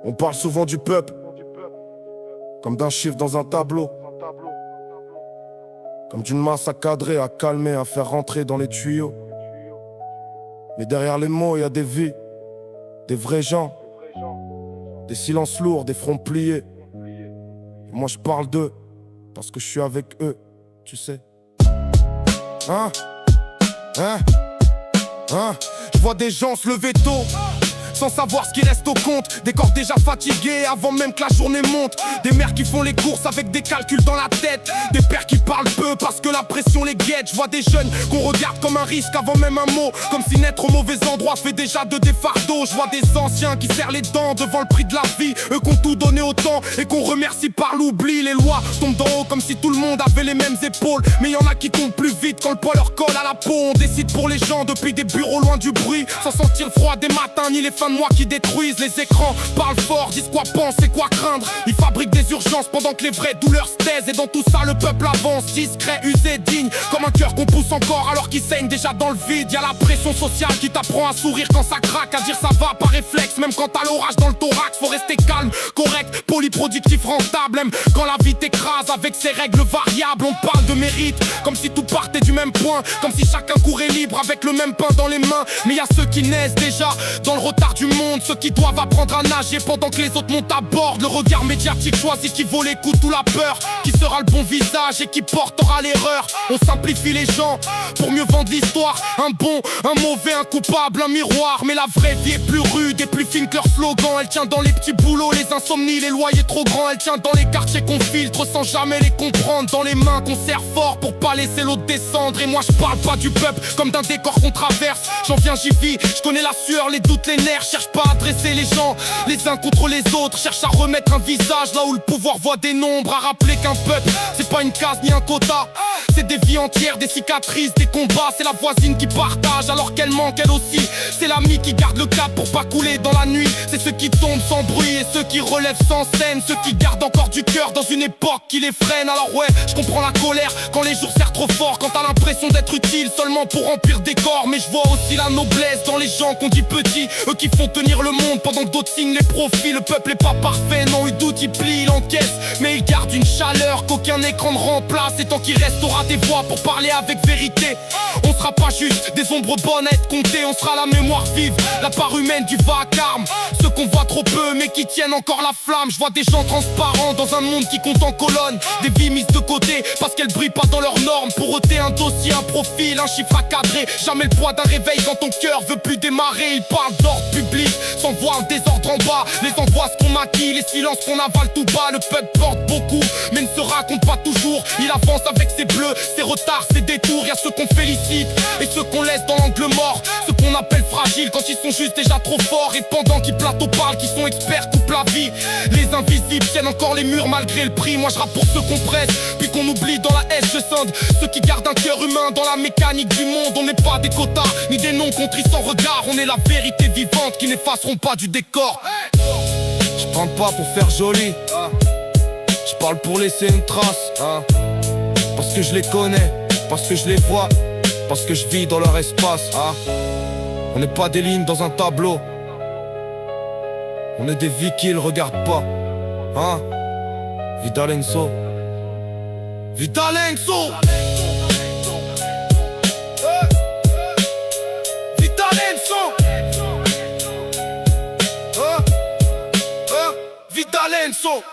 On parle souvent du peuple, comme d'un chiffre dans un tableau, comme d'une masse à cadrer, à calmer, à faire rentrer dans les tuyaux. Mais derrière les mots, il y a des vies, des vrais gens, des silences lourds, des fronts pliés. Et moi je parle d'eux, parce que je suis avec eux, tu sais. Je vois des gens se lever tôt, sans savoir ce qui reste au compte. Des corps déjà fatigués avant même que la journée monte. Des mères qui font les courses avec des calculs dans la tête. Des pères qui parlent peu parce que la pression les guette. Je vois des jeunes qu'on regarde comme un risque avant même un mot, comme si naître au mauvais endroit fait déjà de des fardeaux. Je vois des anciens qui serrent les dents devant le prix de la vie, eux qu'on tout donné autant et qu'on remercie par l'oubli. Les lois tombent d'en haut comme si tout le monde avait les mêmes épaules, mais y en a qui tombent plus vite quand le poids leur colle à la peau. On décide pour les gens depuis des bureaux loin du bruit, sans sentir le froid des matins ni les fins de mois qui détruisent. Les écrans parlent fort, disent quoi penser, quoi craindre. Ils fabriquent des urgences pendant que les vraies douleurs se taisent. Et dans tout ça le peuple avance, discret, usé, digne, comme un cœur qu'on pousse encore alors qu'il saigne déjà dans le vide. Y'a la pression sociale qui t'apprend à sourire quand ça craque, à dire ça va par réflexe même quand t'as l'orage dans le thorax. Faut rester calme, correct, polyproductif, rentable, même quand la vie t'écrase avec ses règles variables. On parle de mérite comme si tout partait du même point, comme si chacun courait libre avec le même pain dans les mains. Mais y a ceux qui naissent déjà dans le retard du monde, ceux qui doivent apprendre à nager pendant que les autres montent à bord. Le regard médiatique choisit qui vaut l'écoute ou la peur, qui sera le bon visage et qui portera l'erreur. On simplifie les gens pour mieux vendre l'histoire. Un bon, un mauvais, un coupable, un miroir. Mais la vraie vie est plus rude et plus fine que leur slogan. Elle tient dans les petits boulots, les insomnies, les loyers trop grands. Elle tient dans les quartiers qu'on filtre sans jamais les comprendre, dans les mains qu'on serre fort pour pas laisser l'autre descendre. Et moi je parle pas du peuple comme d'un décor qu'on traverse. J'en viens, j'y vis, je connais la sueur, les doutes, les nerfs. Cherche pas à dresser les gens les uns contre les autres, cherche à remettre un visage là où le pouvoir voit des nombres. À rappeler qu'un peuple c'est pas une case ni un quota, c'est des vies entières, des cicatrices, des combats. C'est la voisine qui partage alors qu'elle manque elle aussi. C'est l'ami qui garde le cap pour pas couler dans la nuit. C'est ceux qui tombent sans bruit et ceux qui relèvent sans scène, ceux qui gardent encore du cœur dans une époque qui les freine. Alors ouais, je comprends la colère quand les jours serrent trop fort, quand t'as l'impression d'être utile seulement pour remplir des corps. Mais je vois aussi la noblesse dans les gens qu'on dit petits, eux qui font tenir le monde pendant que d'autres signent les profits. Le peuple est pas parfait, non, il doute, il plie, il encaisse, mais il garde une chaleur qu'aucun écran ne remplace. Et tant qu'il restera des voix pour parler avec vérité, on sera pas juste des ombres bonnes à être comptées. On sera la mémoire vive, la part humaine du vacarme, ceux qu'on voit trop peu mais qui tiennent encore la flamme. Je vois des gens transparents dans un monde qui compte en colonne, des vies mises de côté parce qu'elles brillent pas dans leurs normes. Pour ôter un dossier, un profil, un chiffre à cadrer, jamais le poids d'un réveil quand ton cœur veut plus démarrer. Ils parlent d'ordre public sans voir le désordre en bas, les angoisses qu'on maquille, les silences qu'on avale tout bas. Le peuple porte beaucoup mais ne se raconte pas toujours, il avance avec ses bleus, ses retards, ses détours. Y'a ceux qu'on félicite et ceux qu'on laisse dans l'angle mort, ceux qu'on appelle fragiles quand ils sont juste déjà trop forts. Et pendant qu'ils plateau parlent, qui sont experts toute la vie, les invisibles tiennent encore les murs malgré le prix. Moi je rappe pour ceux qu'on presse puis qu'on oublie dans la haine. Je sonde ceux qui gardent un cœur humain dans la mécanique du monde. On n'est pas des quotas ni des noms qu'on trie sans regard, on est la vérité vivante qui n'effaceront pas du décor. Je parle pas pour faire joli, je parle pour laisser une trace, parce que je les connais, parce que je les vois, parce que je vis dans leur espace. On n'est pas des lignes dans un tableau, on est des vies qu'ils regardent pas. Vidalenso, Vidalenso, Vidalenso, Vidalenso.